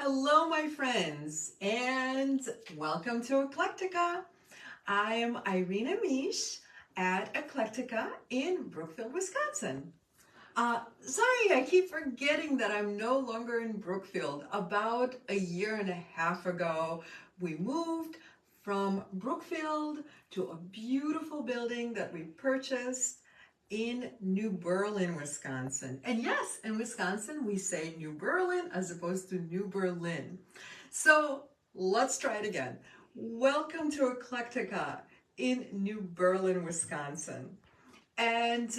Hello, my friends, and welcome to Eclectica. I am Irina Miech at Eclectica in Brookfield, Wisconsin. Sorry, I keep forgetting that I'm no longer in Brookfield. About a year and a half ago, we moved from Brookfield to a beautiful building that we purchased in New Berlin, Wisconsin. And yes, in Wisconsin, we say New Berlin as opposed to New Berlin. So let's try it again. Welcome to Eclectica in New Berlin, Wisconsin. And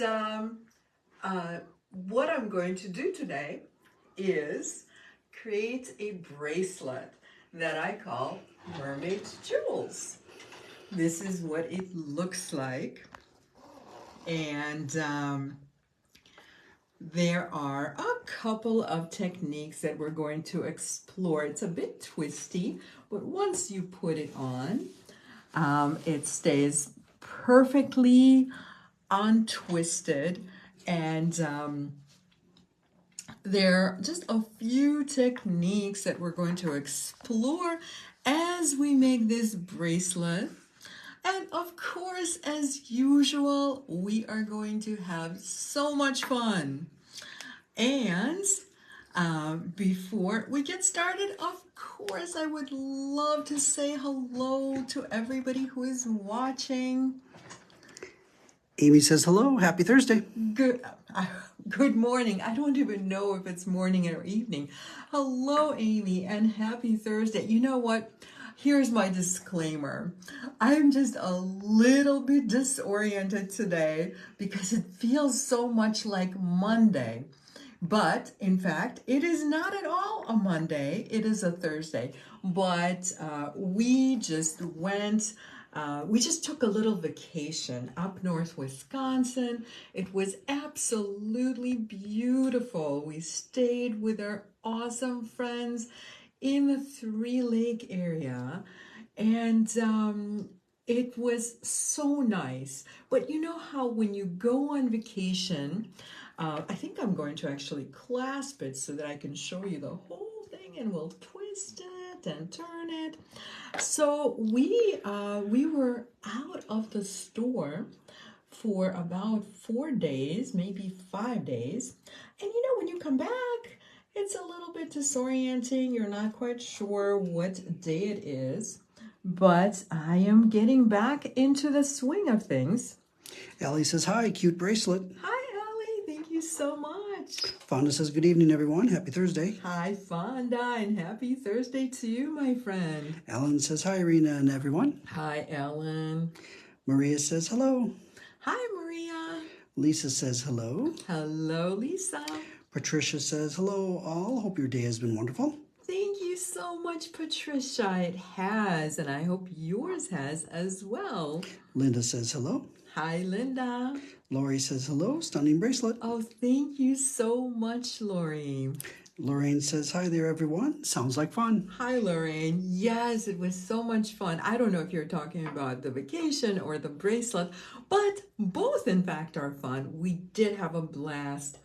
what I'm going to do today is create a bracelet that I call Mermaids Jewels. This is what it looks like. And there are a couple of techniques that we're going to explore. It's a bit twisty, but once you put it on, it stays perfectly untwisted. And there are just a few techniques that we're going to explore as we make this bracelet. And of course, as usual, we are going to have so much fun. And before we get started, of course, I would love to say hello to everybody who is watching. Amy says hello. Happy Thursday. Good morning. I don't even know if it's morning or evening. Hello, Amy, and happy Thursday. You know what? Here's my disclaimer. I'm just a little bit disoriented today because it feels so much like Monday. But in fact, it is not at all a Monday. It is a Thursday. But we just took a little vacation up north Wisconsin. It was absolutely beautiful. We stayed with our awesome friends in the Three Lake area, and it was so nice. But you know how when you go on vacation, I think I'm going to actually clasp it so that I can show you the whole thing, and we'll twist it and turn it. So we were out of the store for about 4 days, maybe 5 days. And you know, when you come back, it's a little bit disorienting. You're not quite sure what day it is, but I am getting back into the swing of things. Allie says hi. Cute bracelet. Hi, Allie. Thank you so much. Fonda says good evening, everyone. Happy Thursday. Hi, Fonda, and happy Thursday to you, my friend. Ellen says hi, Irina and everyone. Hi, Ellen. Maria says hello. Hi, Maria. Lisa says hello. Hello, Lisa. Patricia says hello, all. Hope your day has been wonderful. Thank you so much, Patricia. It has, and I hope yours has as well. Linda says hello. Hi, Linda. Lori says hello. Stunning bracelet. Oh, thank you so much, Lori. Lorraine says hi there, everyone. Sounds like fun. Hi, Lorraine. Yes, it was so much fun. I don't know if you're talking about the vacation or the bracelet, but both, in fact, are fun. We did have a blast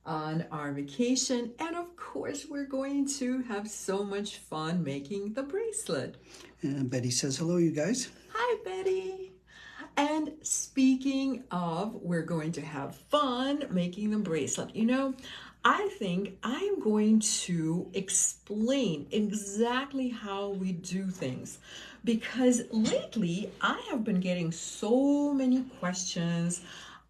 on our vacation, and of course we're going to have so much fun making the bracelet. And Betty says hello, you guys. Hi, Betty. And speaking of, we're going to have fun making the bracelet. You know, I think I'm going to explain exactly how we do things, because lately I have been getting so many questions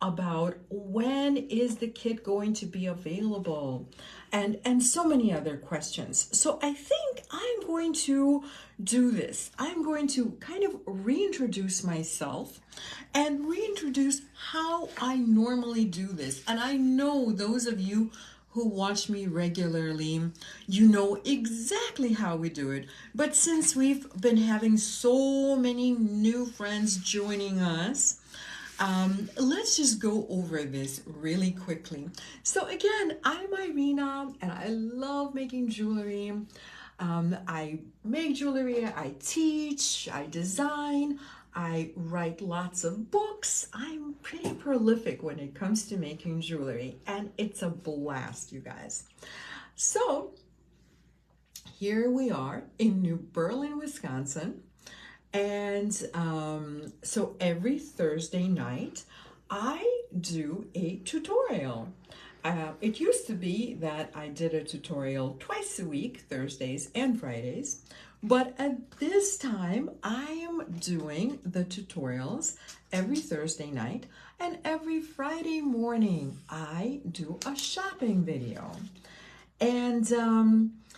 about when is the kit going to be available, and so many other questions. So I think I'm going to do this. I'm going to kind of reintroduce myself and reintroduce how I normally do this. And I know those of you who watch me regularly, you know exactly how we do it. But since we've been having so many new friends joining us, let's just go over this really quickly. So again, I'm Irina, and I love making jewelry. I make jewelry, I teach, I design, I write lots of books. I'm pretty prolific when it comes to making jewelry, and it's a blast, you guys. So here we are in New Berlin, Wisconsin. And so every Thursday night, I do a tutorial. It used to be that I did a tutorial twice a week, Thursdays and Fridays. But at this time, I am doing the tutorials every Thursday night, and every Friday morning, I do a shopping video. And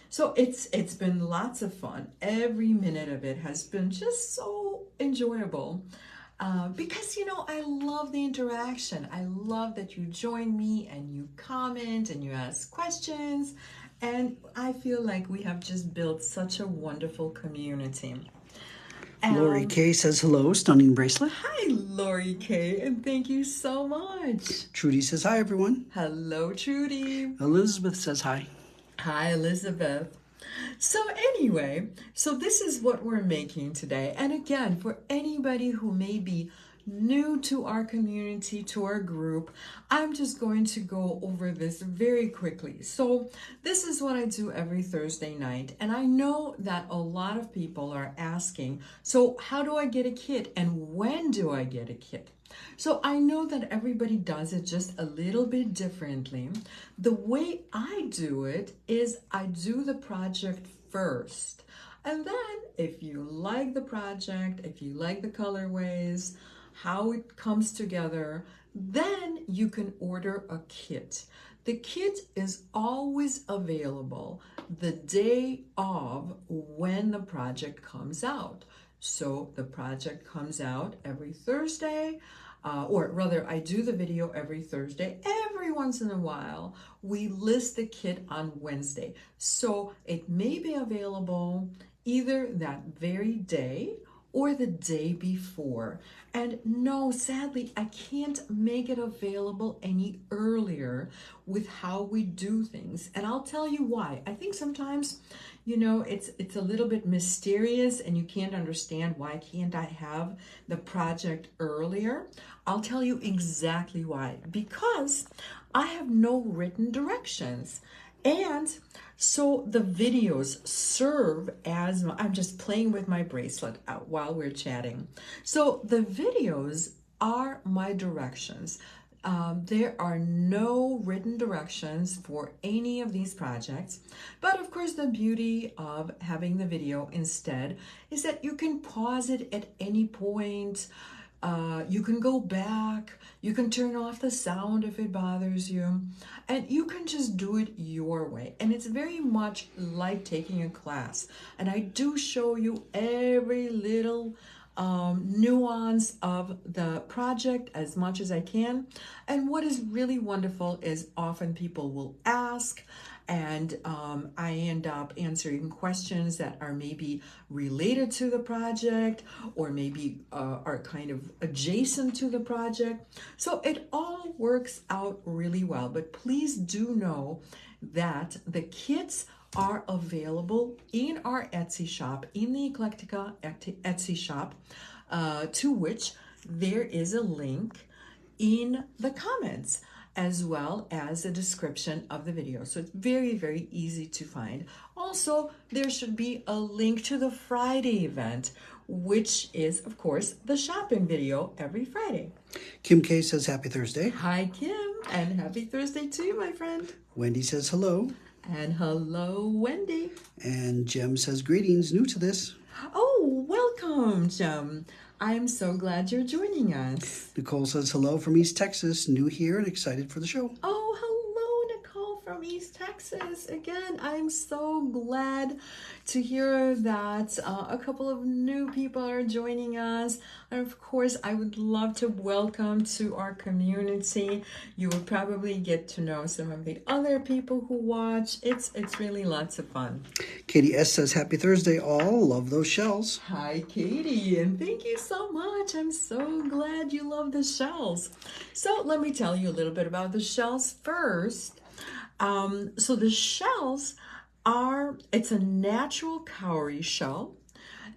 so it's been lots of fun. Every minute of it has been just so enjoyable because, you know, I love the interaction. I love that you join me and you comment and you ask questions. And I feel like we have just built such a wonderful community. Lori K says hello, stunning bracelet. Hi, Lori K, and thank you so much. Trudy says hi, everyone. Hello, Trudy. Elizabeth says hi. Hi, Elizabeth. So anyway, so this is what we're making today. And again, for anybody who may be new to our community, to our group, I'm just going to go over this very quickly. So this is what I do every Thursday night. And I know that a lot of people are asking, so how do I get a kit and when do I get a kit? So I know that everybody does it just a little bit differently. The way I do it is I do the project first. And then if you like the project, if you like the colorways, how it comes together, then you can order a kit. The kit is always available the day of when the project comes out. So the project comes out every Thursday, or rather I do the video every Thursday. Every once in a while, we list the kit on Wednesday. So it may be available either that very day or the day before. And no, sadly, I can't make it available any earlier with how we do things. And I'll tell you why. I think sometimes, you know, it's a little bit mysterious and you can't understand why can't I have the project earlier. I'll tell you exactly why. Because I have no written directions. And so the videos serve as, I'm just playing with my bracelet out while we're chatting. So the videos are my directions. There are no written directions for any of these projects. But of course, the beauty of having the video instead is that you can pause it at any point. You can go back, you can turn off the sound if it bothers you, and you can just do it your way. And it's very much like taking a class. And I do show you every little nuance of the project as much as I can. And what is really wonderful is often people will ask, and I end up answering questions that are maybe related to the project or maybe are kind of adjacent to the project. So it all works out really well. But please do know that the kits are available in our Etsy shop, in the Eclectica Etsy shop, to which there is a link in the comments, as well as a description of the video. So it's very, very easy to find. Also, there should be a link to the Friday event, which is, of course, the shopping video every Friday. Kim K says happy Thursday. Hi, Kim, and happy Thursday to you, my friend. Wendy says hello. And hello, Wendy. And Jem says greetings, new to this. Oh, welcome, Jem. I'm so glad you're joining us. Nicole says hello from East Texas, new here and excited for the show. Oh, hello, Nicole from East Texas. Again, I'm so glad to hear that a couple of new people are joining us. And of course, I would love to welcome to our community. You will probably get to know some of the other people who watch. It's really lots of fun. Katie S says happy Thursday all, love those shells. Hi, Katie, and thank you so much. I'm so glad you love the shells. So let me tell you a little bit about the shells first. So the shells it's a natural cowrie shell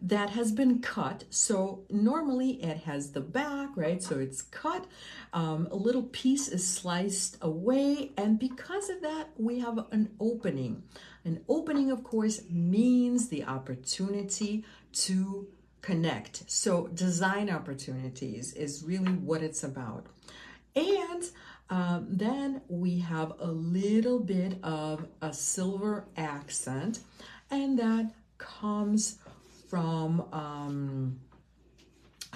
that has been cut. So normally it has the back, right? So it's cut, a little piece is sliced away, and because of that, we have an opening. An opening, of course, means the opportunity to connect. So design opportunities is really what it's about. And then we have a little bit of a silver accent, and that comes from,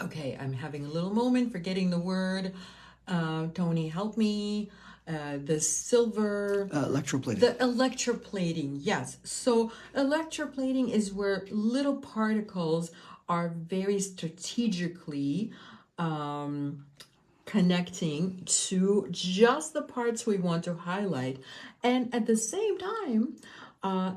okay, I'm having a little moment forgetting the word. Tony, help me. The silver. Electroplating. The electroplating, yes. So electroplating is where little particles are very strategically connecting to just the parts we want to highlight. And at the same time,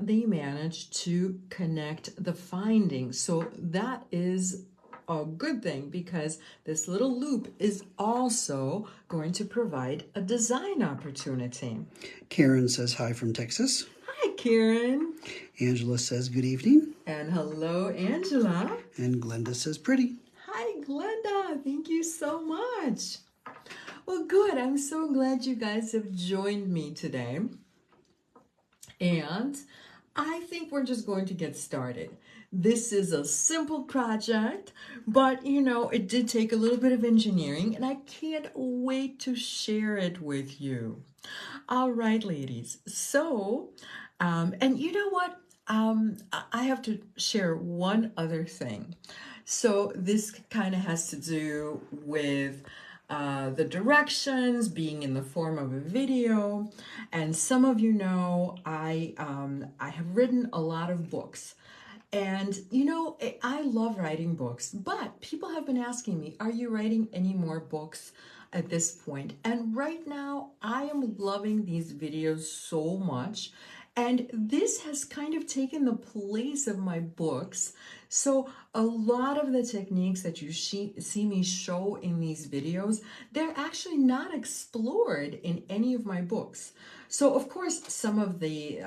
they manage to connect the findings. So that is a good thing because this little loop is also going to provide a design opportunity. Karen says hi from Texas. Hi, Karen. Angela says good evening. And hello, Angela. And Glenda says pretty. Hi, Glenda. Thank you so much. Well, good. I'm so glad you guys have joined me today. And I think we're just going to get started. This is a simple project, but it did take a little bit of engineering, and I can't wait to share it with you. All right, ladies. So, and you know what? I have to share one other thing. So this kind of has to do with the directions being in the form of a video. And some of you know I have written a lot of books. And I love writing books, but people have been asking me, are you writing any more books at this point? And right now I am loving these videos so much. And this has kind of taken the place of my books. So a lot of the techniques that you see me show in these videos, they're actually not explored in any of my books. So of course, some of the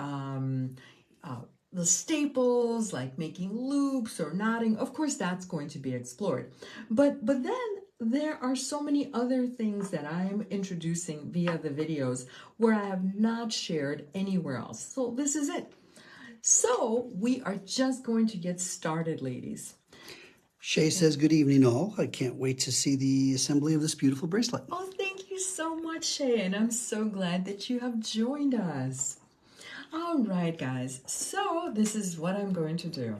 staples like making loops or knotting, of course that's going to be explored. But then there are so many other things that I'm introducing via the videos where I have not shared anywhere else. So this is it. So we are just going to get started, ladies. Shay says good evening all. I can't wait to see the assembly of this beautiful bracelet. Oh, thank you so much, Shay, and I'm so glad that you have joined us. All right, guys, so this is what I'm going to do.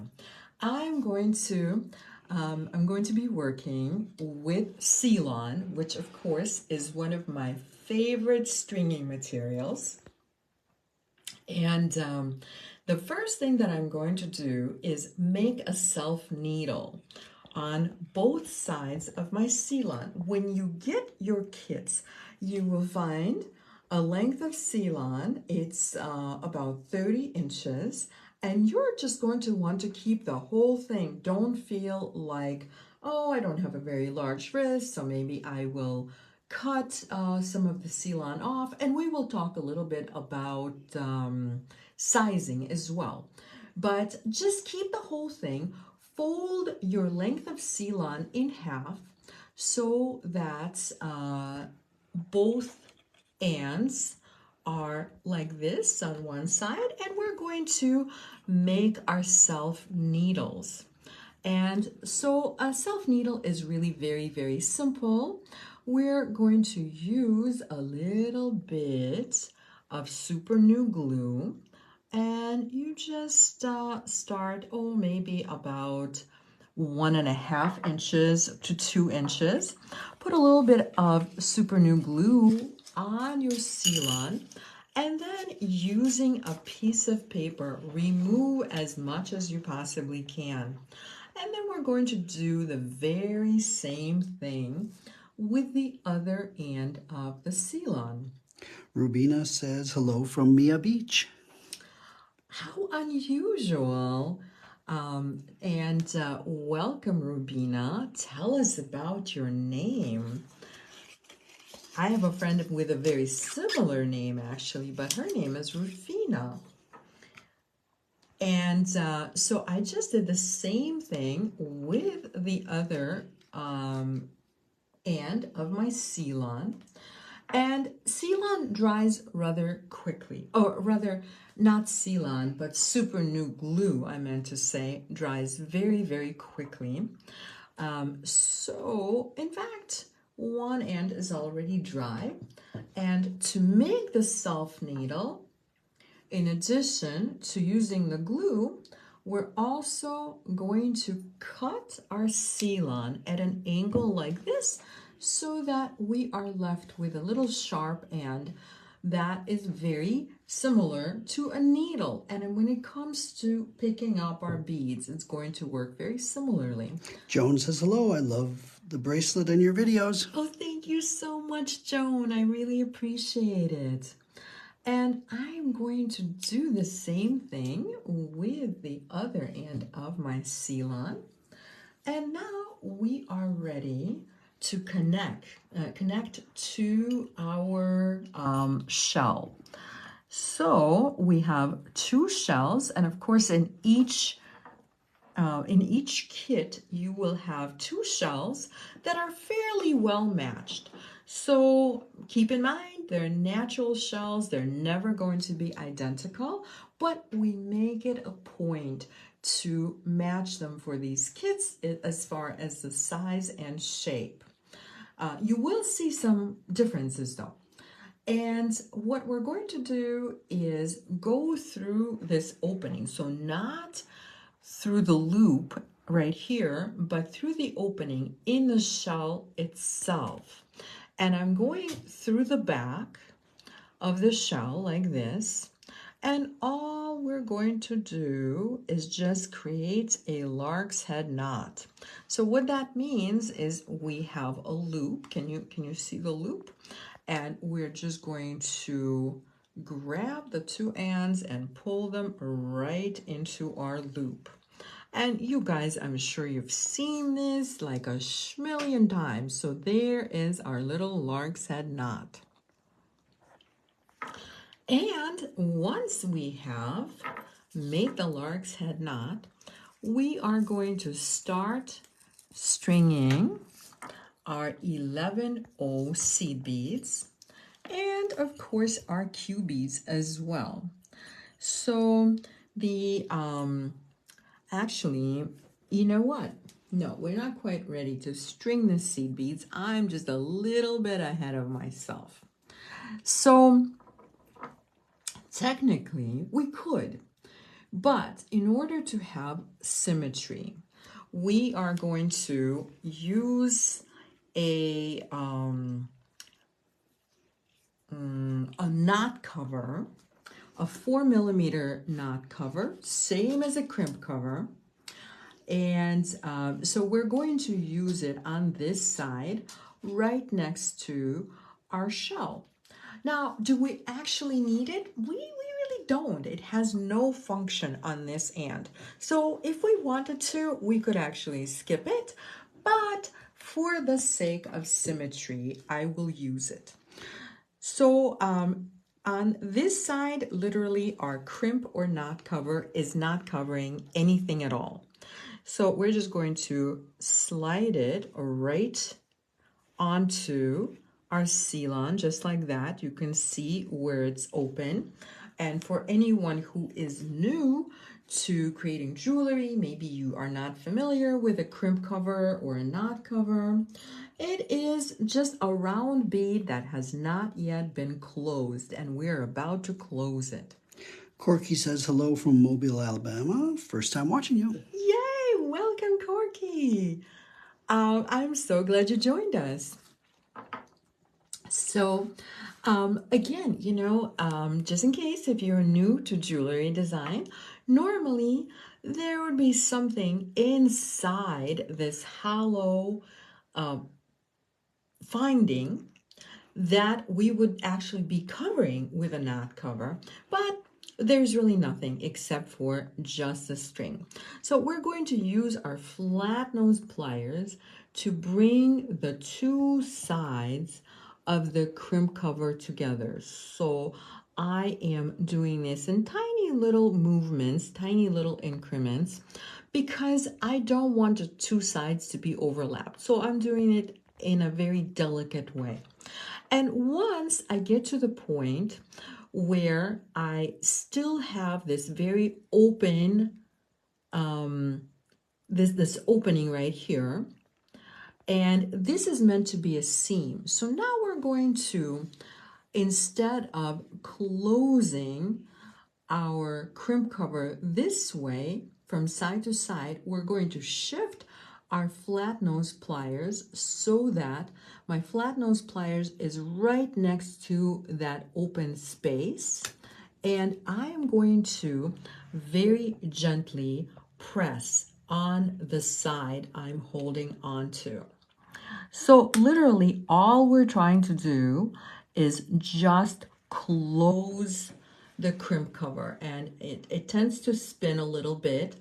I'm going to be working with Ceylon, which of course is one of my favorite stringing materials. And the first thing that I'm going to do is make a self needle on both sides of my Ceylon. When you get your kits, you will find a length of Ceylon. It's about 30 inches, and you're just going to want to keep the whole thing. Don't feel like, oh, I don't have a very large wrist, so maybe I will cut some of the Ceylon off, and we will talk a little bit about sizing as well. But just keep the whole thing. Fold your length of Ceylon in half so that both ends are like this on one side, and we're going to make our self needles. And so a self needle is really very, very simple. We're going to use a little bit of super glue glue, and you just start, oh, maybe about 1.5 inches to 2 inches. Put a little bit of super glue on your Ceylon, and then using a piece of paper, remove as much as you possibly can. And then we're going to do the very same thing with the other end of the Ceylon. Rubina says hello from Mia Beach. How unusual. And welcome, Rubina. Tell us about your name. I have a friend with a very similar name, actually, but her name is Rufina. And And so I just did the same thing with the other end of my Ceylon. And Ceylon dries rather quickly, or rather not Ceylon, but super new glue, I meant to say, dries very, very quickly. So in fact, one end is already dry. And to make the self needle, in addition to using the glue, we're also going to cut our Ceylon at an angle like this so that we are left with a little sharp end that is very similar to a needle. And when it comes to picking up our beads, it's going to work very similarly. Joan says hello. I love the bracelet in your videos. Oh, thank you so much, Joan. I really appreciate it. And I'm going to do the same thing with the other end of my Ceylon. And now we are ready to connect to our shell. So we have two shells, and of course in each kit you will have two shells that are fairly well matched. So keep in mind, they're natural shells. They're never going to be identical, but we make it a point to match them for these kits as far as the size and shape. You will see some differences though. And what we're going to do is go through this opening. So not through the loop right here, but through the opening in the shell itself. And I'm going through the back of the shell like this. And all we're going to do is just create a lark's head knot. So what that means is we have a loop. Can you see the loop? And we're just going to grab the two ends and pull them right into our loop. And you guys, I'm sure you've seen this like a schmillion times. So there is our little lark's head knot. And once we have made the lark's head knot, we are going to start stringing our 11O seed beads and of course our Q beads as well. So the actually, you know what? No, we're not quite ready to string the seed beads. I'm just a little bit ahead of myself. So technically we could, but in order to have symmetry, we are going to use a knot cover, a 4mm knot cover, same as a crimp cover. And so we're going to use it on this side right next to our shell. Now, do we actually need it? We really don't. It has no function on this end. So if we wanted to, we could actually skip it, but for the sake of symmetry, I will use it. So on this side, literally our crimp or knot cover is not covering anything at all. So we're just going to slide it right onto our Ceylon, just like that. You can see where it's open. And for anyone who is new to creating jewelry, maybe you are not familiar with a crimp cover or a knot cover, it is just a round bead that has not yet been closed, and we're about to close it. Corky says hello from Mobile, Alabama. First time watching you. Yay! Welcome, Corky. I'm so glad you joined us. So again, you know, just in case if you're new to jewelry design, normally there would be something inside this hollow finding that we would actually be covering with a knot cover, but there's really nothing except for just a string. So we're going to use our flat nose pliers to bring the two sides of the crimp cover together. So I am doing this in tiny little movements, tiny little increments, because I don't want the two sides to be overlapped. So I'm doing it in a very delicate way. And once I get to the point where I still have this very open, this opening right here, and this is meant to be a seam. So now we're going to, instead of closing our crimp cover this way from side to side, we're going to shift our flat nose pliers so that my flat nose pliers is right next to that open space. And I am going to very gently press on the side I'm holding onto. So literally all we're trying to do is just close the crimp cover, and it tends to spin a little bit,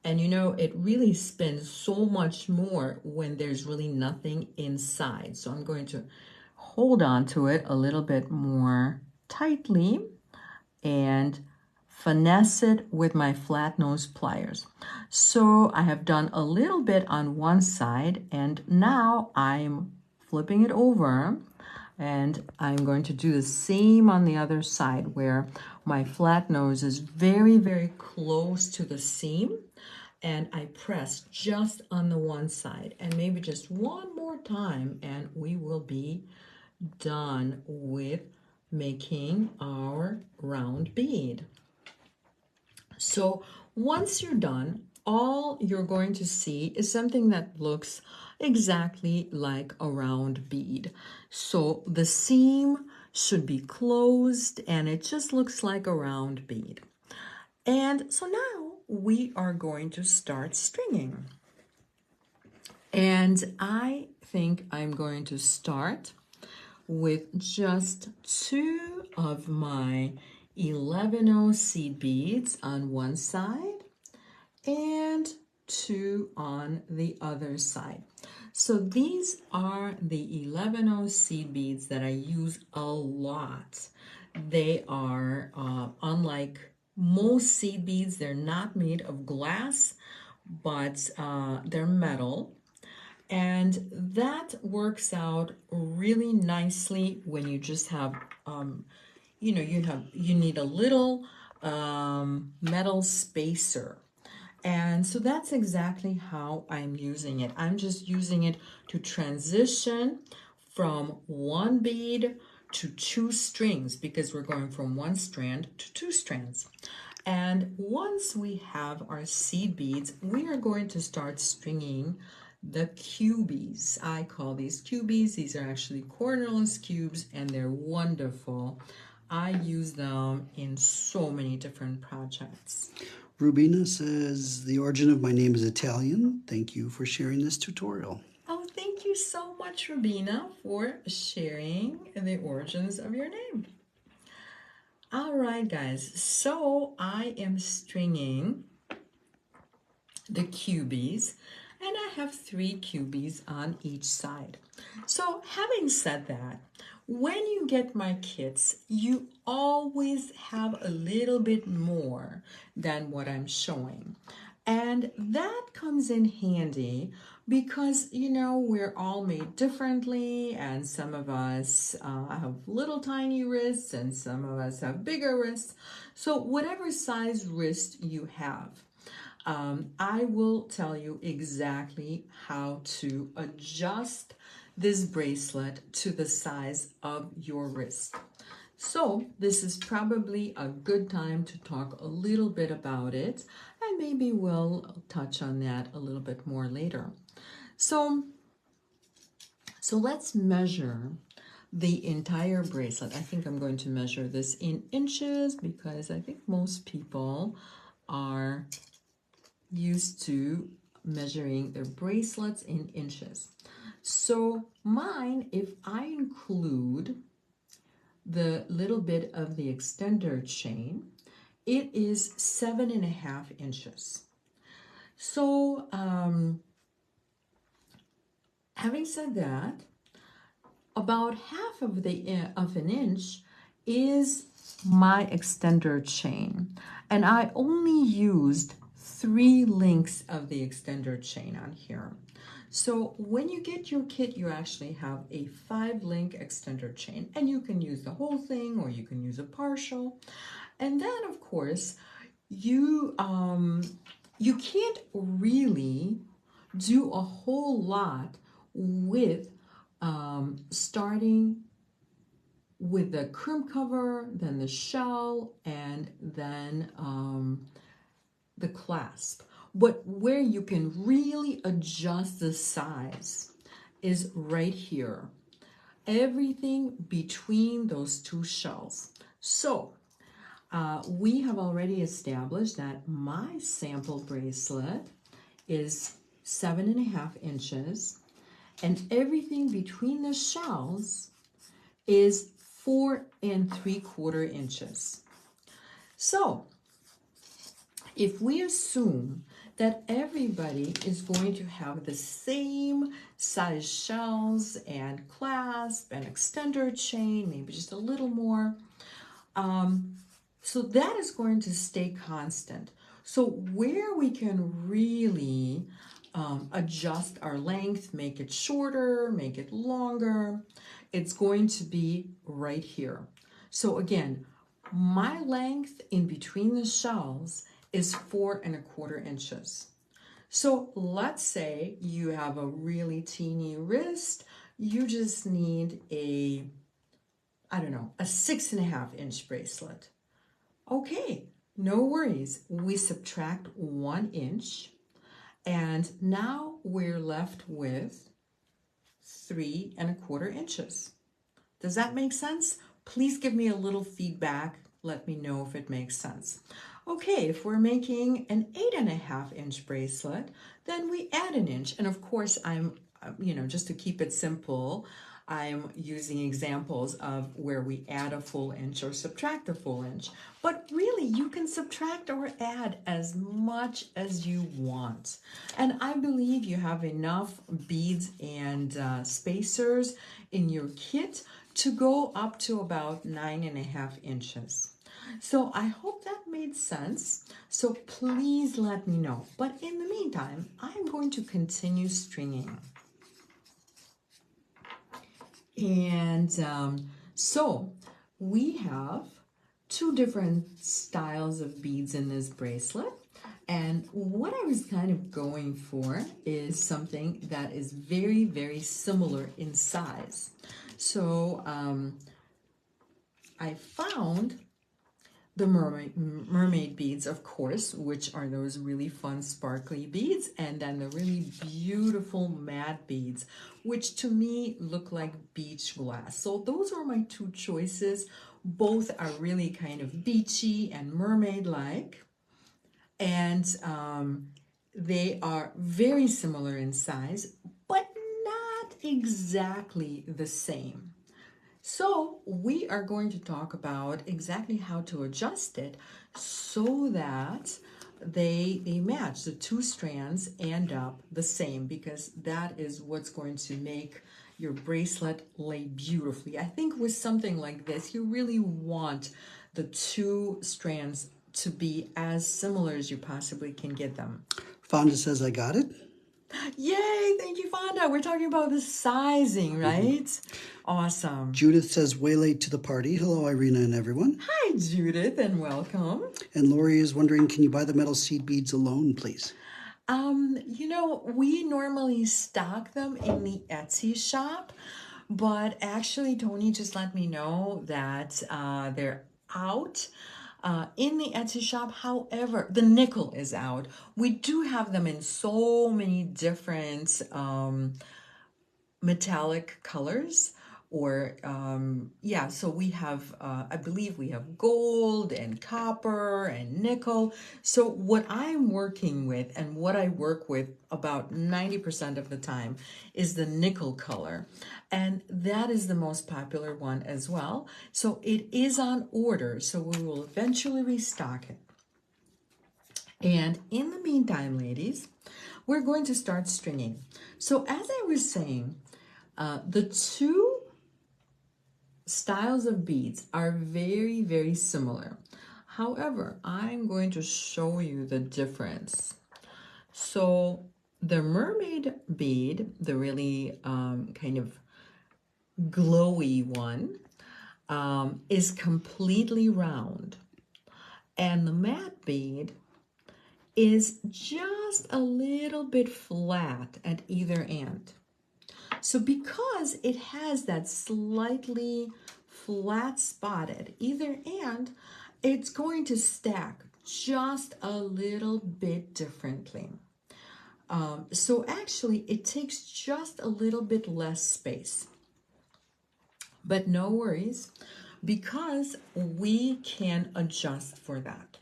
and you know it really spins so much more when there's really nothing inside. So I'm going to hold on to it a little bit more tightly and finesse it with my flat nose pliers. So I have done a little bit on one side, and now I'm flipping it over, and I'm going to do the same on the other side where my flat nose is very, very close to the seam, and I press just on the one side, and maybe just one more time, and we will be done with making our round bead. So once you're done, all you're going to see is something that looks exactly like a round bead. So the seam should be closed and it just looks like a round bead. And so now we are going to start stringing. And I think I'm going to start with just 2 of my 11-0 seed beads on one side and 2 on the other side. So these are the 11-0 seed beads that I use a lot. They are, unlike most seed beads, they're not made of glass, but they're metal. And that works out really nicely when you just have, you need a little metal spacer. And so that's exactly how I'm using it. I'm just using it to transition from one bead to 2 strings, because we're going from 1 strand to 2 strands. And once we have our seed beads, we are going to start stringing the cubies. I call these cubies. These are actually cornerless cubes, and they're wonderful. I use them in so many different projects. Rubina says, the origin of my name is Italian. Thank you for sharing this tutorial. Oh, thank you so much, Rubina, for sharing the origins of your name. All right, guys, so I am stringing the cubies, and I have 3 cubies on each side. So having said that, when you get my kits, you always have a little bit more than what I'm showing. And that comes in handy because, you know, we're all made differently, and some of us have little tiny wrists and some of us have bigger wrists. So whatever size wrist you have, I will tell you exactly how to adjust this bracelet to the size of your wrist. So this is probably a good time to talk a little bit about it, and maybe we'll touch on that a little bit more later. So let's measure the entire bracelet. I think I'm going to measure this in inches because I think most people are used to measuring their bracelets in inches. So mine, if I include the little bit of the extender chain, it is 7.5 inches. So having said that, about half of an inch is my extender chain, and I only used 3 links of the extender chain on here. So when you get your kit, you actually have a 5-link extender chain, and you can use the whole thing or you can use a partial. And then of course, you can't really do a whole lot with starting with the crimp cover, then the shell, and then the clasp. But where you can really adjust the size is right here. Everything between those 2 shells. So we have already established that my sample bracelet is 7.5 inches, and everything between the shells is 4 3/4 inches. So if we assume that everybody is going to have the same size shells and clasp and extender chain, maybe just a little more, so that is going to stay constant. So where we can really adjust our length, make it shorter, make it longer, it's going to be right here. So again, my length in between the shells is 4 1/4 inches. So let's say you have a really teeny wrist, you just need a, I don't know, a 6.5 inch bracelet. Okay, no worries. We subtract 1 inch, and now we're left with 3 1/4 inches. Does that make sense? Please give me a little feedback. Let me know if it makes sense. Okay, if we're making an 8.5 inch bracelet, then we add 1 inch. And of course, I'm, just to keep it simple, I'm using examples of where we add a full inch or subtract a full inch. But really, you can subtract or add as much as you want. And I believe you have enough beads and spacers in your kit to go up to about 9.5 inches. So I hope that made sense. So please let me know. But in the meantime, I'm going to continue stringing. And so we have 2 different styles of beads in this bracelet. And what I was kind of going for is something that is very, very similar in size. So I found the mermaid beads, of course, which are those really fun sparkly beads, and then the really beautiful matte beads, which to me look like beach glass. So those are my 2 choices. Both are really kind of beachy and mermaid-like, and they are very similar in size, but not exactly the same. So we are going to talk about exactly how to adjust it so that they match. The 2 strands end up the same, because that is what's going to make your bracelet lay beautifully. I think with something like this, you really want the 2 strands to be as similar as you possibly can get them. Fonda says, I got it. Yay, thank you, Fonda. We're talking about the sizing, right? Awesome. Judith says, way late to the party. Hello, Irina and everyone. Hi, Judith, and welcome. And Lori is wondering, can you buy the metal seed beads alone, please? We normally stock them in the Etsy shop, but actually Tony just let me know that they're out in the Etsy shop. However, the nickel is out. We do have them in so many different metallic colors, or so we have I believe we have gold and copper and nickel. So what I'm working with, and what I work with about 90% of the time, is the nickel color, and that is the most popular one as well. So it is on order, so we will eventually restock it. And in the meantime, ladies, we're going to start stringing. So as I was saying, the 2 styles of beads are very, very similar. However, I'm going to show you the difference. So the mermaid bead, the really kind of glowy one, is completely round. And the matte bead is just a little bit flat at either end. So because it has that slightly flat spot at either end, it's going to stack just a little bit differently. So actually it takes just a little bit less space. But no worries, because we can adjust for that.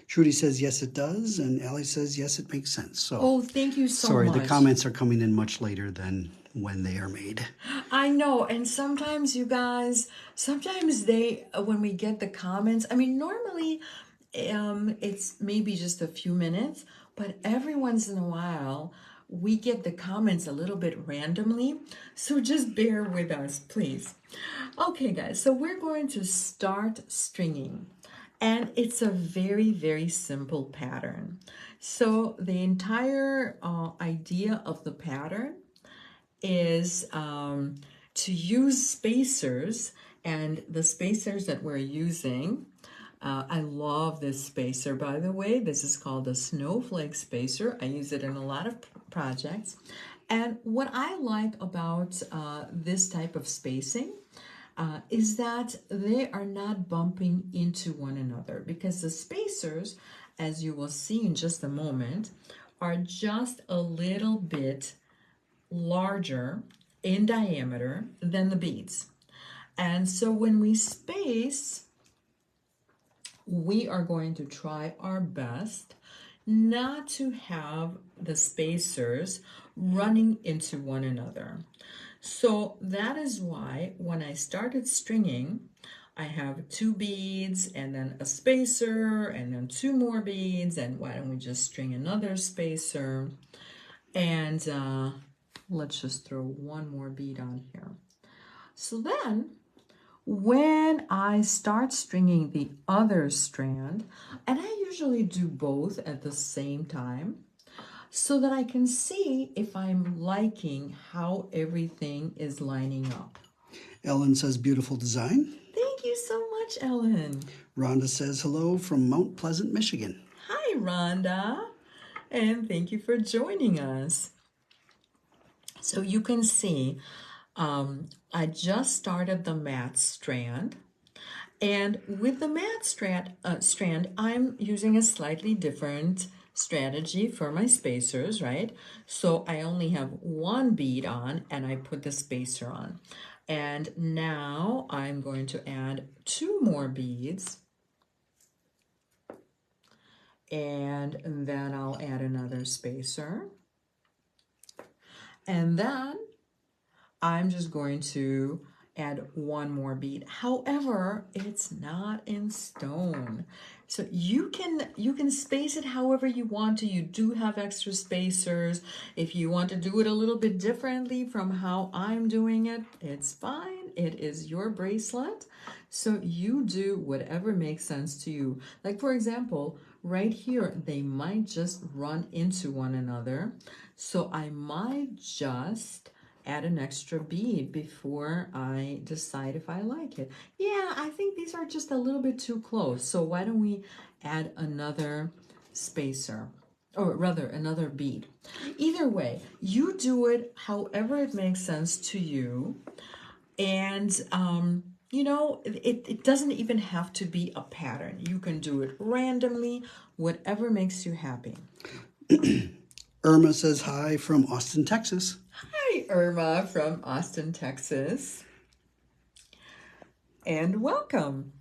Trudy says, yes, it does. And Allie says, yes, it makes sense. So, oh, thank you so sorry, much. the comments are coming in much later than when they are made. I know. And sometimes you guys, sometimes they, when we get the comments, I mean, normally it's maybe just a few minutes, but every once in a while, we get the comments a little bit randomly. So just bear with us, please. Okay, guys, so we're going to start stringing. And it's a very, very simple pattern. So the entire idea of the pattern is to use spacers, and the spacers that we're using, I love this spacer, by the way. This is called a snowflake spacer. I use it in a lot of projects. And what I like about this type of spacing is that they are not bumping into one another, because the spacers, as you will see in just a moment, are just a little bit larger in diameter than the beads. And so when we space, we are going to try our best not to have the spacers running into one another. So that is why when I started stringing, I have 2 beads and then a spacer and then 2 more beads, and why don't we just string another spacer, and let's just throw 1 more bead on here. So then when I start stringing the other strand, and I usually do both at the same time, so that I can see if I'm liking how everything is lining up. Ellen says, beautiful design. Thank you so much, Ellen. Rhonda says, hello from Mount Pleasant, Michigan. Hi, Rhonda, and thank you for joining us. So you can see, I just started the matte strand. And with the matte strand, I'm using a slightly different strategy for my spacers, right? So I only have 1 bead on, and I put the spacer on. And now I'm going to add 2 more beads. And then I'll add another spacer. And then I'm just going to add 1 more bead. However, it's not in stone. So you can space it however you want to. You do have extra spacers. If you want to do it a little bit differently from how I'm doing it, it's fine. It is your bracelet. So you do whatever makes sense to you. Like, for example, right here, they might just run into one another. So I might just add an extra bead before I decide if I like it. Yeah, I think these are just a little bit too close. So why don't we add another spacer, or rather another bead? Either way, you do it however it makes sense to you. And you know, it doesn't even have to be a pattern. You can do it randomly, whatever makes you happy. Irma says hi from Austin, Texas. Hi, Irma from Austin, Texas. And welcome.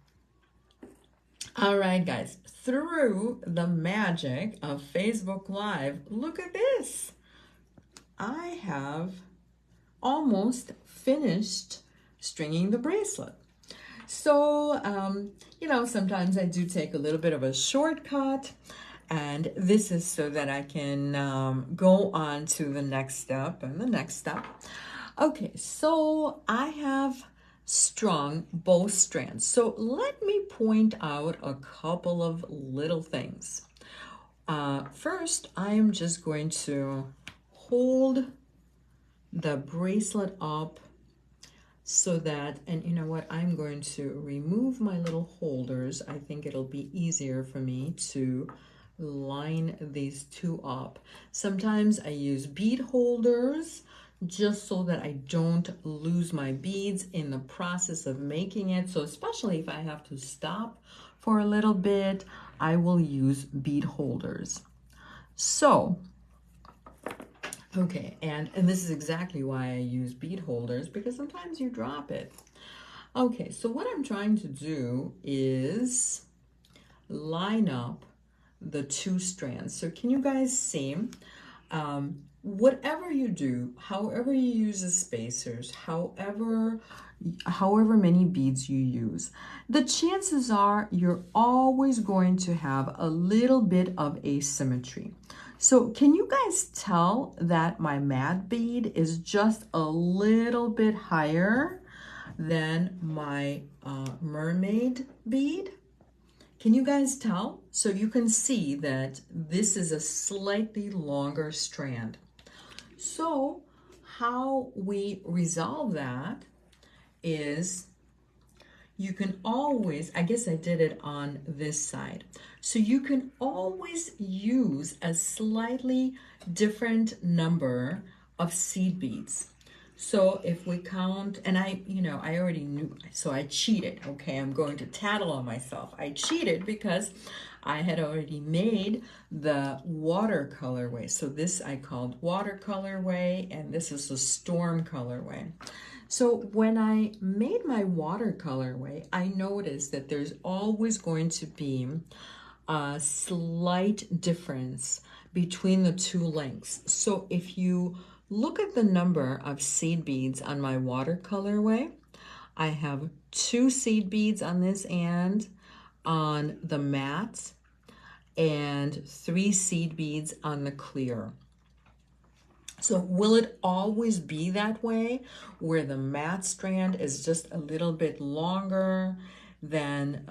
All right, guys, through the magic of Facebook Live, look at this. I have almost finished stringing the bracelet. So, you know, sometimes I do take a little bit of a shortcut, and this is so that I can go on to the next step and the next step. Okay, so I have strung both strands. So let me point out a couple of little things. First, I am just going to hold the bracelet up so that, and you know what, I'm going to remove my little holders. I think it'll be easier for me to line these two up. Sometimes I use bead holders just so that I don't lose my beads in the process of making it. So especially if I have to stop for a little bit, I will use bead holders. So, okay, and this is exactly why I use bead holders, because sometimes you drop it. Okay, so what I'm trying to do is line up the two strands. So can you guys see? Whatever you do, however you use the spacers, however many beads you use, the chances are you're always going to have a little bit of asymmetry. So can you guys tell that my matte bead is just a little bit higher than my mermaid bead? Can you guys tell? So you can see that this is a slightly longer strand. So how we resolve that is you can always, I guess I did it on this side. So you can always use a slightly different number of seed beads. So if we count, and I already knew, so I cheated, okay? I'm going to tattle on myself. I cheated because I had already made the water colorway. So this I called water colorway, and this is the storm colorway. So when I made my water colorway, I noticed that there's always going to be a slight difference between the two lengths. So if you look at the number of seed beads on my water colorway, I have 2 seed beads on this end on the matte and 3 seed beads on the clear. So will it always be that way, where the matte strand is just a little bit longer than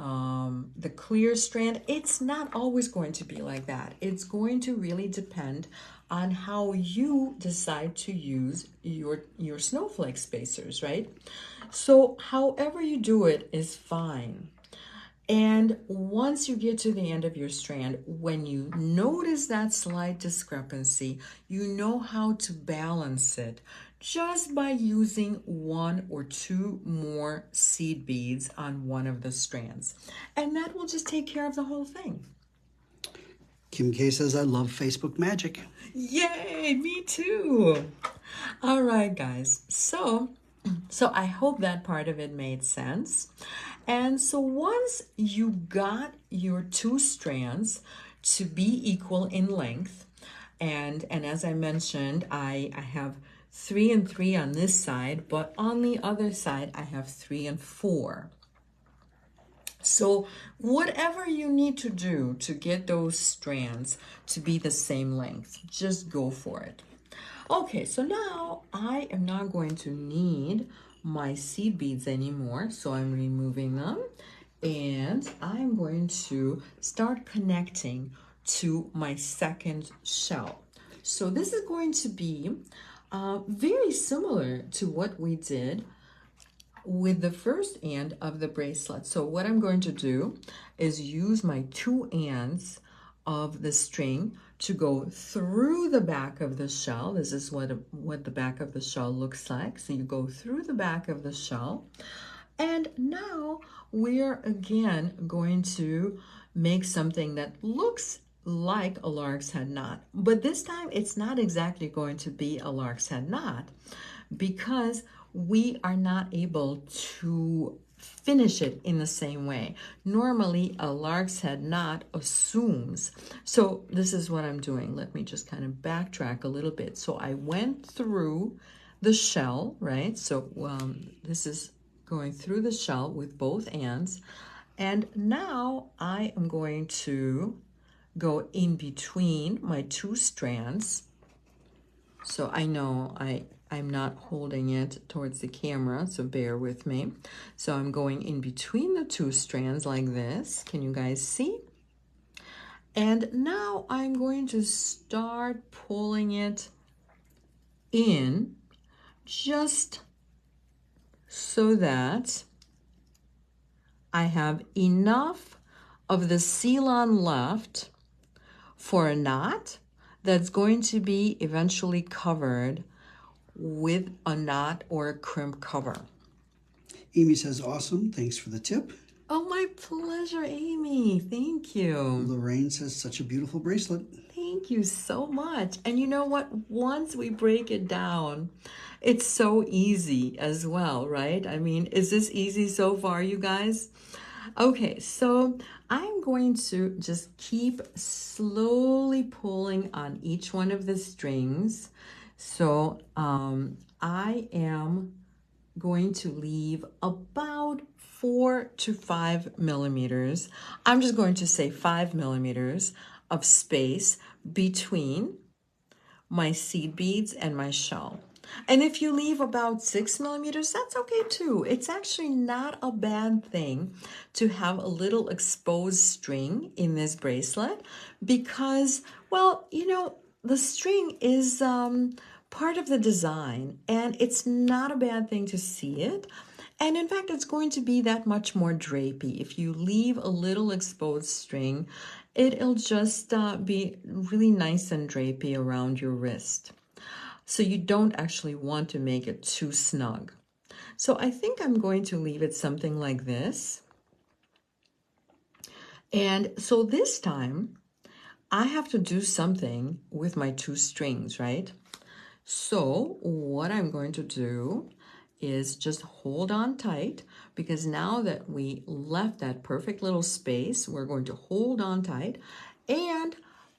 the clear strand? It's not always going to be like that. It's going to really depend on how you decide to use your snowflake spacers, right? So however you do it is fine. And once you get to the end of your strand, when you notice that slight discrepancy, you know how to balance it just by using 1 or 2 more seed beads on one of the strands. And that will just take care of the whole thing. Kim K says, I love Facebook magic. Yay, me too. All right, guys. So I hope that part of it made sense. And so once you got your 2 strands to be equal in length, and as I mentioned, I have 3 and 3 on this side, but on the other side, I have 3 and 4. So whatever you need to do to get those strands to be the same length, just go for it. Okay, so now I am not going to need my seed beads anymore, so I'm removing them, and I'm going to start connecting to my second shell. So this is going to be very similar to what we did with the first end of the bracelet. So what I'm going to do is use my 2 ends of the string to go through the back of the shell. This is what the back of the shell looks like. So you go through the back of the shell. And now we're again going to make something that looks like a lark's head knot. But this time it's not exactly going to be a lark's head knot, because we are not able to finish it in the same way. Normally, a lark's head knot assumes. So this is what I'm doing. Let me just kind of backtrack a little bit. So I went through the shell, right? So this is going through the shell with both ends. And now I am going to go in between my 2 strands. So I know I'm not holding it towards the camera, so bear with me. So I'm going in between the two strands like this. Can you guys see? And now I'm going to start pulling it in just so that I have enough of the seal-on left for a knot that's going to be eventually covered with a knot or a crimp cover. Amy says, awesome. Thanks for the tip. Oh, my pleasure, Amy. Thank you. Lorraine says, such a beautiful bracelet. Thank you so much. And you know what? Once we break it down, it's so easy as well, right? I mean, is this easy so far, you guys? Okay, so I'm going to just keep slowly pulling on each one of the strings. So I am going to leave about 4 to 5 millimeters. I'm just going to say 5 millimeters of space between my seed beads and my shell. And if you leave about 6 millimeters, that's okay too. It's actually not a bad thing to have a little exposed string in this bracelet because, well, you know, the string is part of the design and it's not a bad thing to see it. And in fact, it's going to be that much more drapey. If you leave a little exposed string, it'll just be really nice and drapey around your wrist. So you don't actually want to make it too snug. So I think I'm going to leave it something like this. And so this time, I have to do something with my two strings, right? So what I'm going to do is just hold on tight because now that we left that perfect little space, we're going to hold on tight and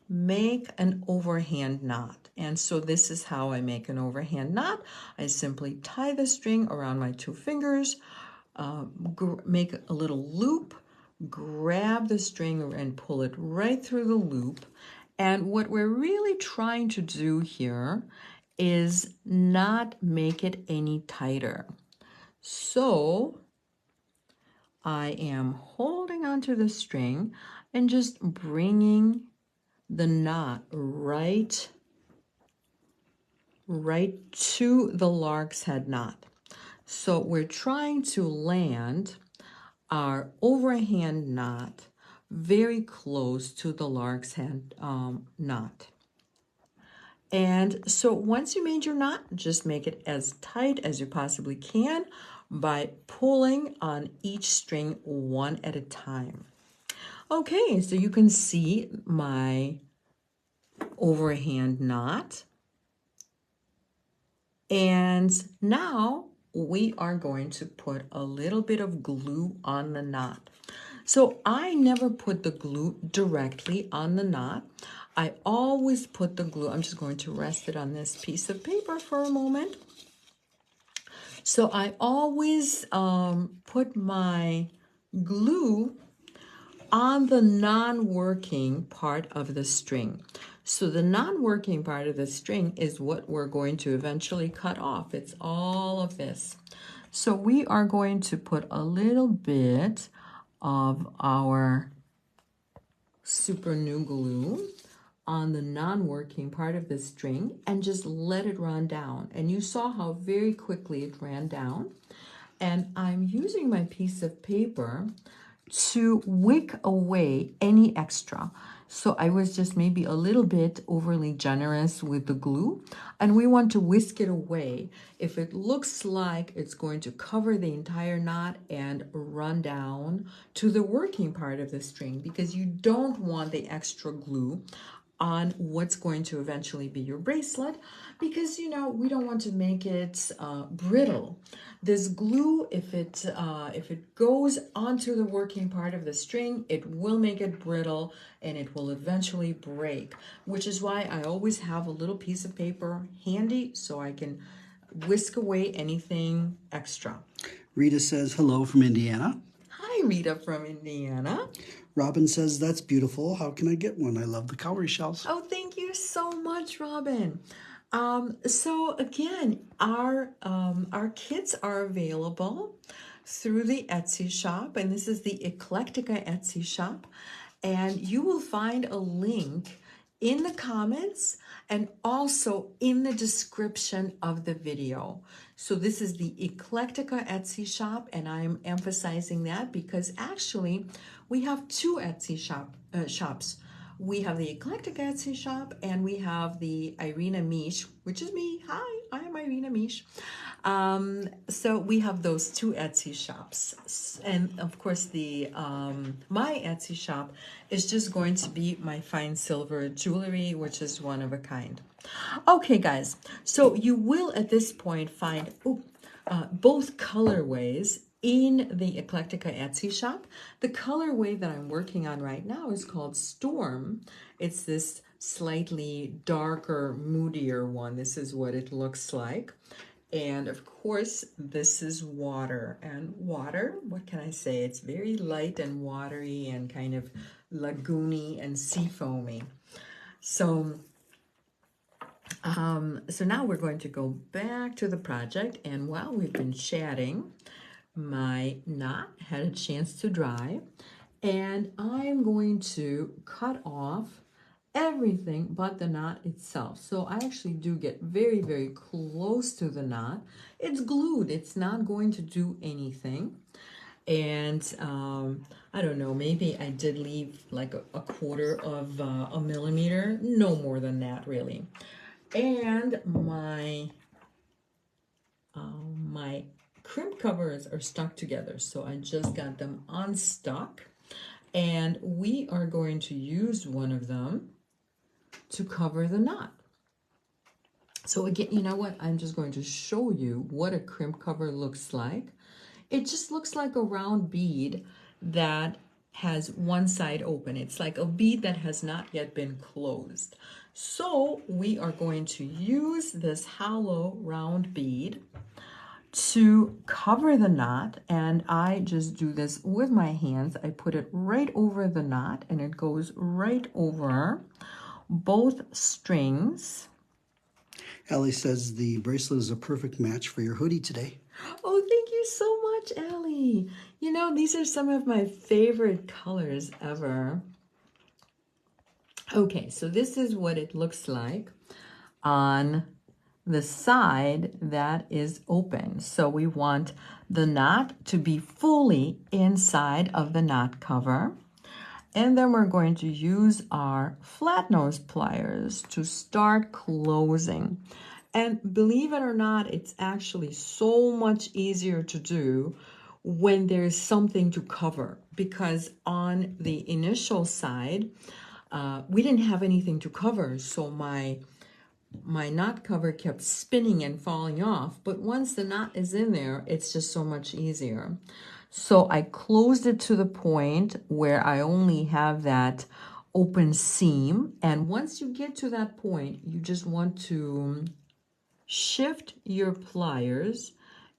make an overhand knot. And so this is how I make an overhand knot. I simply tie the string around my two fingers, make a little loop, grab the string and pull it right through the loop. And what we're really trying to do here is not make it any tighter. So I am holding onto the string and just bringing the knot right to the lark's head knot. So we're trying to land our overhand knot very close to the lark's head knot. And so once you made your knot, just make it as tight as you possibly can by pulling on each string one at a time. Okay, so you can see my overhand knot. And now we are going to put a little bit of glue on the knot. So I never put the glue directly on the knot. I always put the glue, I'm just going to rest it on this piece of paper for a moment. So I always put my glue on the non-working part of the string. So the non-working part of the string is what we're going to eventually cut off. It's all of this. So we are going to put a little bit of our super new glue on the non-working part of the string and just let it run down. And you saw how very quickly it ran down. And I'm using my piece of paper to wick away any extra. So I was just maybe a little bit overly generous with the glue, and we want to whisk it away. If it looks like it's going to cover the entire knot and run down to the working part of the string, because you don't want the extra glue on what's going to eventually be your bracelet, because you know we don't want to make it brittle. This glue, if it goes onto the working part of the string, it will make it brittle and it will eventually break, which is why I always have a little piece of paper handy so I can whisk away anything extra. Rita says hello from Indiana. Hi, Rita from Indiana. Robin says, that's beautiful. How can I get one? I love the cowrie shells. Oh, thank you so much, Robin. So again, our kits are available through the Etsy shop, and this is the Eclectica Etsy shop, and you will find a link in the comments and also in the description of the video. So this is the Eclectica Etsy shop, and I'm emphasizing that because actually we have two Etsy shops. We have the Eclectic Etsy shop and we have the Irina Miech, which is me. Hi, I am Irina Miech. So we have those two Etsy shops. And of course, the my Etsy shop is just going to be my fine silver jewelry, which is one of a kind. Okay, guys, so you will at this point find both colorways in the Eclectica Etsy shop. The colorway that I'm working on right now is called Storm. It's this slightly darker, moodier one. This is what it looks like. And of course, this is water. And water, what can I say? It's very light and watery and kind of lagoony and seafoamy. So now we're going to go back to the project, and while we've been chatting, my knot had a chance to dry, and I'm going to cut off everything but the knot itself. So I actually do get very, very close to the knot. It's glued. It's not going to do anything. And I don't know, maybe I did leave like a quarter of a millimeter, no more than that really. And my crimp covers are stuck together, so I just got them unstuck, and we are going to use one of them to cover the knot. So again, you know what? I'm just going to show you what a crimp cover looks like. It just looks like a round bead that has one side open. It's like a bead that has not yet been closed. So we are going to use this hollow round bead to cover the knot, and I just do this with my hands. I put it right over the knot, and it goes right over both strings. Allie says the bracelet is a perfect match for your hoodie today. Oh, thank you so much, Allie. You know, these are some of my favorite colors ever. Okay, so this is what it looks like on the side that is open. So we want the knot to be fully inside of the knot cover. And then we're going to use our flat nose pliers to start closing. And believe it or not, it's actually so much easier to do when there's something to cover, because on the initial side, we didn't have anything to cover, so my knot cover kept spinning and falling off. But once the knot is in there, it's just so much easier. So I closed it to the point where I only have that open seam. And once you get to that point, you just want to shift your pliers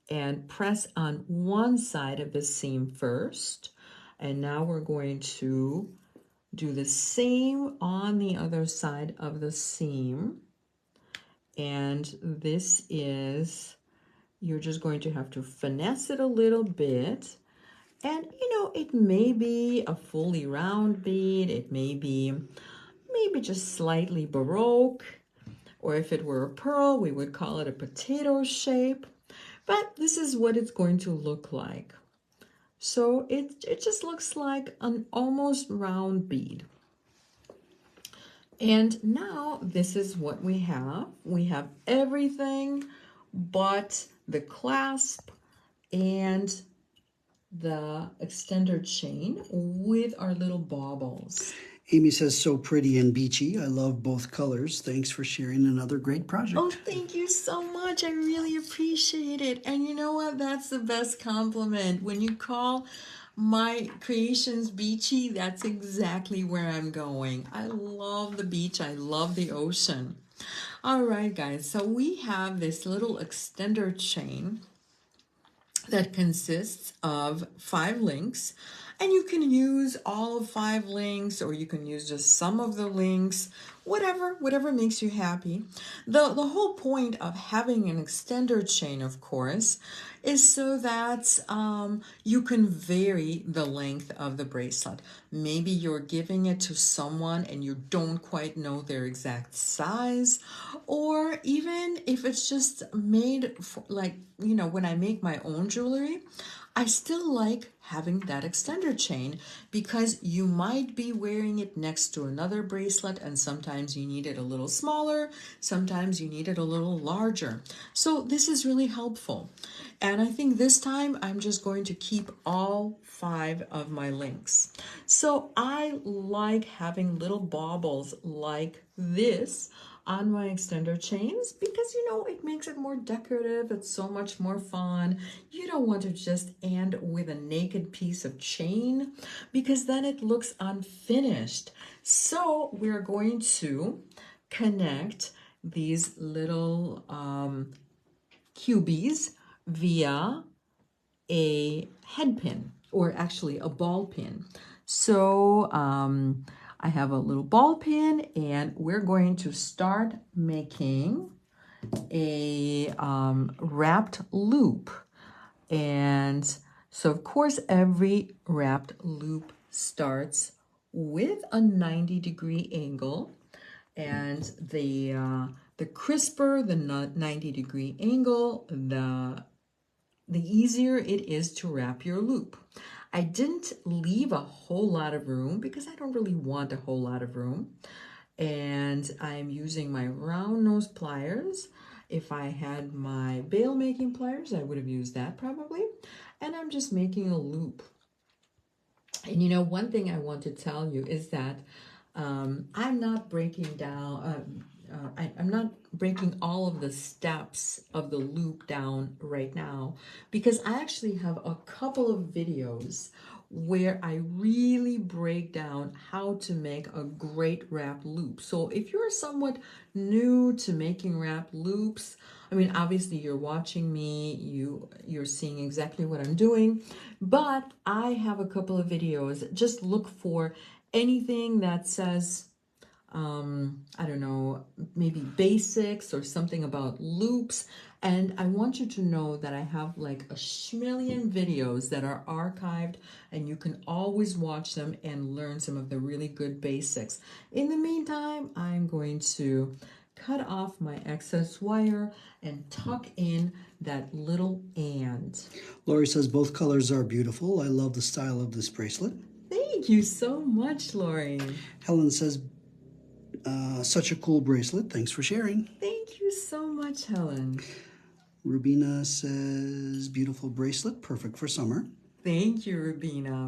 and press on one side of the seam first. And now we're going to do the same on the other side of the seam. And this is, you're just going to have to finesse it a little bit. And you know, it may be a fully round bead, it may be maybe just slightly baroque, or if it were a pearl, we would call it a potato shape. But this is what it's going to look like. So it just looks like an almost round bead. And now this is what we have. We have everything but the clasp and the extender chain with our little baubles. Amy says, so pretty and beachy. I love both colors. Thanks for sharing another great project. Oh, thank you so much. I really appreciate it. And you know what? That's the best compliment. When you call my creations beachy, that's exactly where I'm going. I love the beach. I love the ocean. All right, guys. So we have this little extender chain that consists of 5 links. And you can use all of 5 links, or you can use just some of the links, whatever makes you happy. The whole point of having an extender chain, of course, is so that you can vary the length of the bracelet. Maybe you're giving it to someone and you don't quite know their exact size, or even if it's just made for, like, you know, when I make my own jewelry, I still like having that extender chain because you might be wearing it next to another bracelet, and sometimes you need it a little smaller, sometimes you need it a little larger. So this is really helpful. And I think this time I'm just going to keep all 5 of my links. So I like having little baubles like this on my extender chains because, you know, it makes it more decorative. It's so much more fun. You don't want to just end with a naked piece of chain because then it looks unfinished. So we're going to connect these little cubies via a head pin, or actually a ball pin. So I have a little ball pin, and we're going to start making a wrapped loop. And so of course every wrapped loop starts with a 90-degree angle, and the crisper the 90-degree angle, the easier it is to wrap your loop. I didn't leave a whole lot of room because I don't really want a whole lot of room. And I'm using my round nose pliers. If I had my bail making pliers, I would have used that probably. And I'm just making a loop. And you know, one thing I want to tell you is that I'm not breaking down, I'm not breaking all of the steps of the loop down right now because I actually have a couple of videos where I really break down how to make a great wrap loop. So if you're somewhat new to making wrap loops, I mean, obviously you're watching me, you're seeing exactly what I'm doing, but I have a couple of videos. Just look for anything that says, I don't know, maybe basics or something about loops. And I want you to know that I have like a schmillion videos that are archived, and you can always watch them and learn some of the really good basics. In the meantime, I'm going to cut off my excess wire and tuck in that little and. Lori says both colors are beautiful. I love the style of this bracelet. Thank you so much, Lori. Helen says, such a cool bracelet. Thanks for sharing. Thank you so much, Helen. Rubina says, beautiful bracelet, perfect for summer. Thank you, Rubina.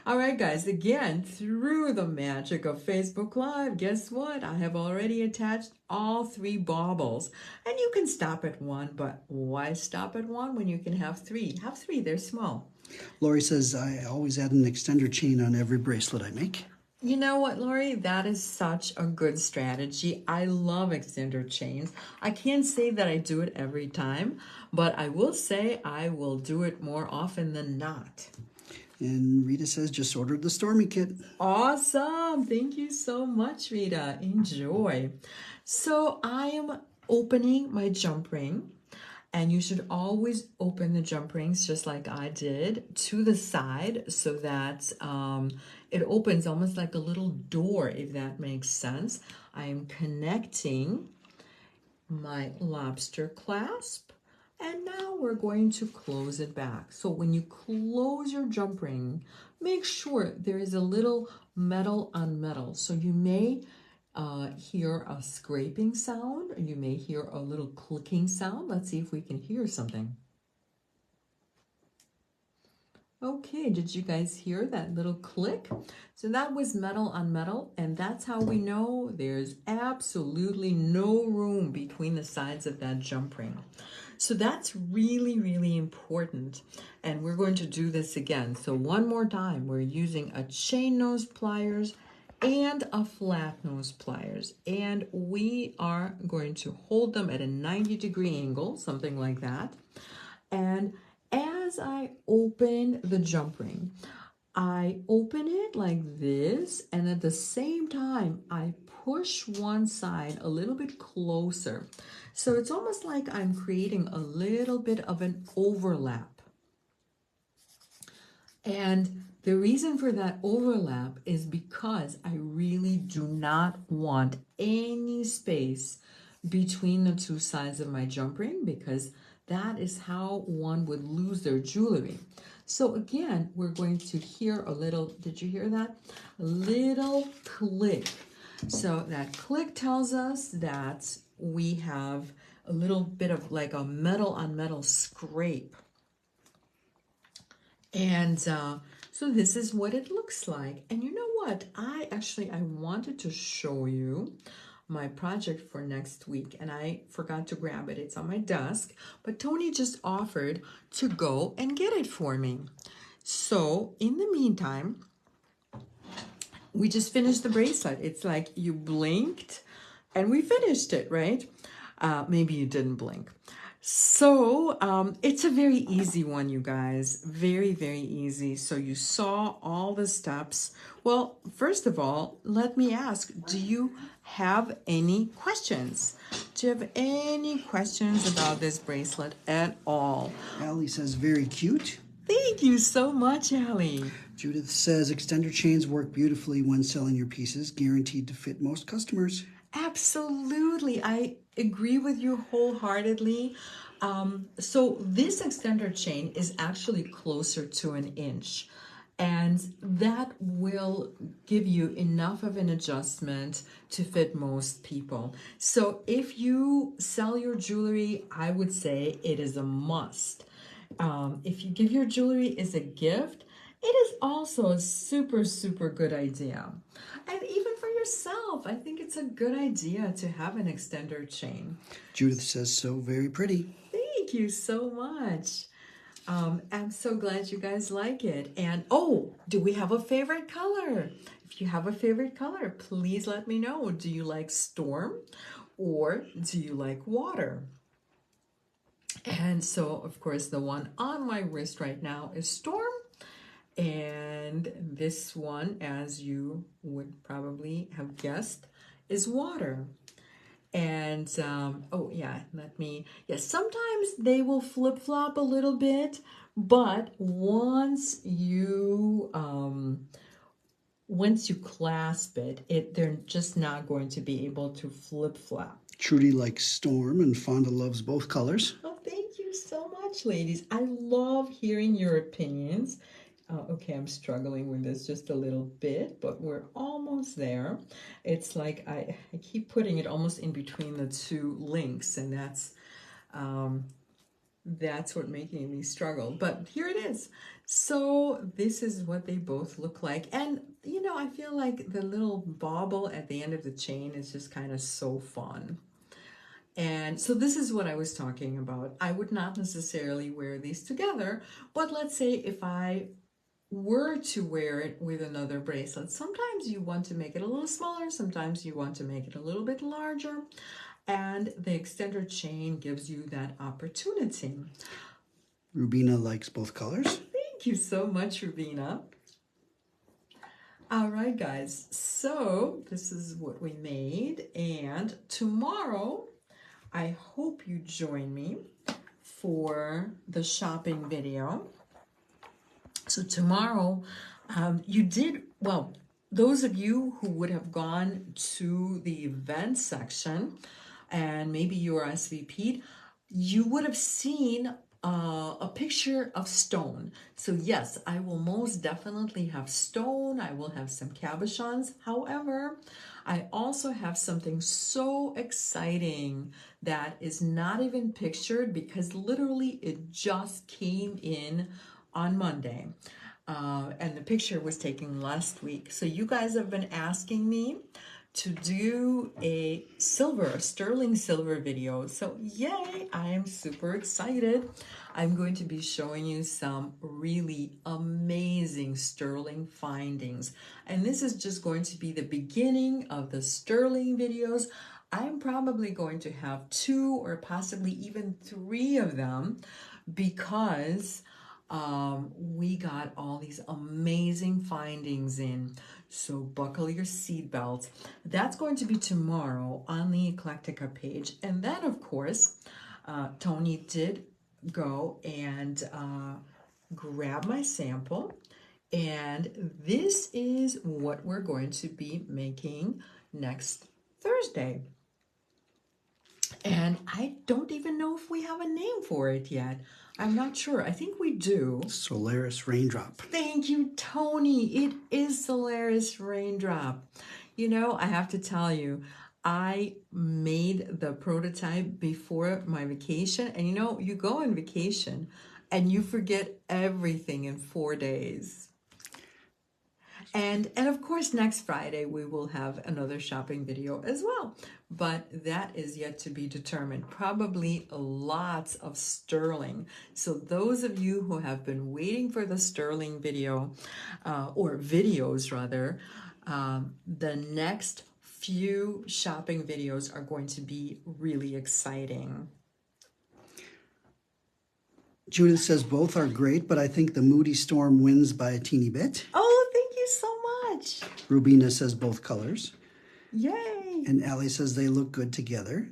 All right, guys, again, through the magic of Facebook Live, guess what? I have already attached all 3 baubles. And you can stop at 1, but why stop at 1 when you can have 3? Have 3, they're small. Lori says, I always add an extender chain on every bracelet I make. You know what, Lori? That is such a good strategy. I love extender chains. I can't say that I do it every time, but I will say I will do it more often than not. And Rita says, just ordered the Stormy kit. Awesome. Thank you so much, Rita. Enjoy. So I am opening my jump ring. And you should always open the jump rings just like I did to the side so that it opens almost like a little door, if that makes sense. I am connecting my lobster clasp, and now we're going to close it back. So when you close your jump ring, make sure there is a little metal on metal. So you may hear a scraping sound, or you may hear a little clicking sound. Let's see if we can hear something. Okay, did you guys hear that little click? So that was metal on metal, and that's how we know there's absolutely no room between the sides of that jump ring. So that's really, really important. And we're going to do this again. So one more time, we're using a chain nose pliers and a flat nose pliers, and we are going to hold them at a 90-degree angle, something like that. And as I open the jump ring, I open it like this, and at the same time, I push one side a little bit closer. So it's almost like I'm creating a little bit of an overlap. And the reason for that overlap is because I really do not want any space between the two sides of my jump ring, because that is how one would lose their jewelry. So again, we're going to hear a little, did you hear that? A little click. So that click tells us that we have a little bit of like a metal on metal scrape. And so this is what it looks like. And you know what? I wanted to show you my project for next week, and I forgot to grab it. It's on my desk, but Tony just offered to go and get it for me. So in the meantime, we just finished the bracelet. It's like you blinked and we finished it, right? Maybe you didn't blink. So it's a very easy one, you guys. Very, very easy. So you saw all the steps. Well, first of all, let me ask, do you have any questions? Do you have any questions about this bracelet at all? Allie says, very cute. Thank you so much, Allie. Judith says, extender chains work beautifully when selling your pieces, guaranteed to fit most customers. Absolutely. I agree with you wholeheartedly. So this extender chain is actually closer to an inch, and that will give you enough of an adjustment to fit most people. So if you sell your jewelry, I would say it is a must. If you give your jewelry as a gift, it is also a super, super good idea. And even for yourself, I think it's a good idea to have an extender chain. Judith says, so very pretty. Thank you so much. I'm so glad you guys like it. And oh, do we have a favorite color? If you have a favorite color, please let me know. Do you like storm or do you like water? And so, of course, the one on my wrist right now is storm. And this one, as you would probably have guessed, is water. And oh yeah, sometimes they will flip-flop a little bit, but once you clasp it, they're just not going to be able to flip-flop. Trudy likes storm and Fonda loves both colors. Oh, thank you so much, ladies. I love hearing your opinions. Okay, I'm struggling with this just a little bit, but we're almost there. It's like I keep putting it almost in between the two links, and that's what making me struggle. But here it is. So this is what they both look like. And, you know, I feel like the little bauble at the end of the chain is just kind of so fun. And so this is what I was talking about. I would not necessarily wear these together, but let's say if I were to wear it with another bracelet, sometimes you want to make it a little smaller, sometimes you want to make it a little bit larger, and the extender chain gives you that opportunity. Rubina likes both colors. Thank you so much, Rubina. All right, guys, so this is what we made, and tomorrow I hope you join me for the shopping video. So tomorrow, those of you who would have gone to the event section and maybe you were SVP'd, you would have seen a picture of stone. So yes, I will most definitely have stone. I will have some cabochons. However, I also have something so exciting that is not even pictured because literally it just came in on Monday. And the picture was taken last week. So you guys have been asking me to do a sterling silver video. So yay, I am super excited. I'm going to be showing you some really amazing sterling findings. And this is just going to be the beginning of the sterling videos. I'm probably going to have 2 or possibly even 3 of them because we got all these amazing findings in. So buckle your seatbelts. That's going to be tomorrow on the Eclectica page. And then, of course, Tony did go and grab my sample. And this is what we're going to be making next Thursday. And I don't even know if we have a name for it yet. I'm not sure. I think we do. Solaris Raindrop. Thank you, Tony. It is Solaris Raindrop. You know, I have to tell you, I made the prototype before my vacation. And you know, you go on vacation and you forget everything in 4 days. And of course, next Friday, we will have another shopping video as well. But that is yet to be determined. Probably lots of sterling. So those of you who have been waiting for the sterling video, or videos rather, the next few shopping videos are going to be really exciting. Judith says both are great, but I think the Moody Storm wins by a teeny bit. Oh, thank you so much. Rubina says both colors. Yay. And Allie says they look good together.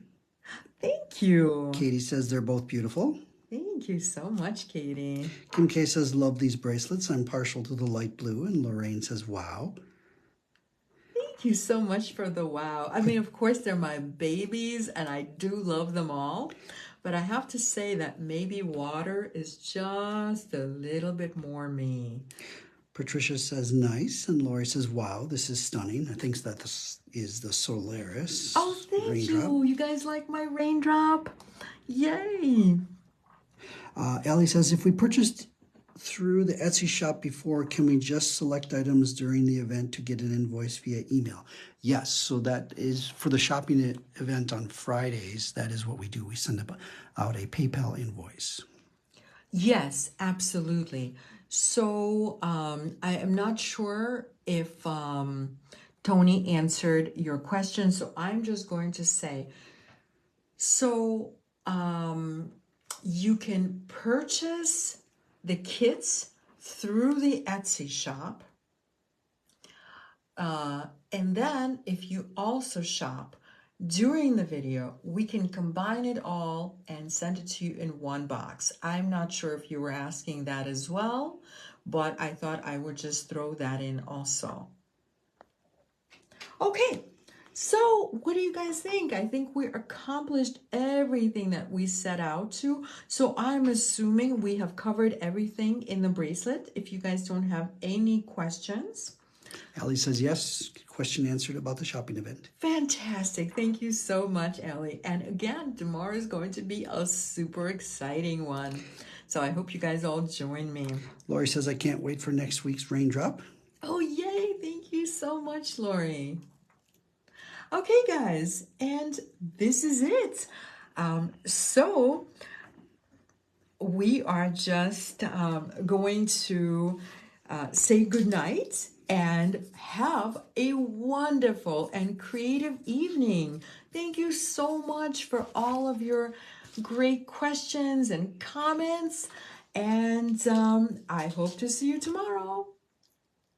Thank you. Katie says they're both beautiful. Thank you so much, Katie. Kim K says, love these bracelets. I'm partial to the light blue. And Lorraine says, wow. Thank you so much for the wow. I mean, of course, they're my babies, and I do love them all. But I have to say that maybe water is just a little bit more me. Patricia says, nice. And Lori says, wow, this is stunning. I think that this is the Solaris Oh, thank raindrop. you. You guys like my raindrop? Yay. Allie says, if we purchased through the Etsy shop before, can we just select items during the event to get an invoice via email? Yes, so that is for the shopping event on Fridays. That is what we do. We send out a PayPal invoice. Yes, absolutely. So I am not sure if Tony answered your question, so I'm just going to say, so you can purchase the kits through the Etsy shop. And then if you also shop during the video, we can combine it all and send it to you in one box. I'm not sure if you were asking that as well, but I thought I would just throw that in also. Okay, so what do you guys think? I think we accomplished everything that we set out to. So I'm assuming we have covered everything in the bracelet. If you guys don't have any questions. Allie says yes. Question answered about the shopping event. Fantastic. Thank you so much, Ellie. And again, tomorrow is going to be a super exciting one. So I hope you guys all join me. Lori says, I can't wait for next week's raindrop. Oh, yay. Thank you so much, Lori. Okay, guys. And this is it. So we are just going to say goodnight and have a wonderful and creative evening. Thank you so much for all of your great questions and comments. And I hope to see you tomorrow.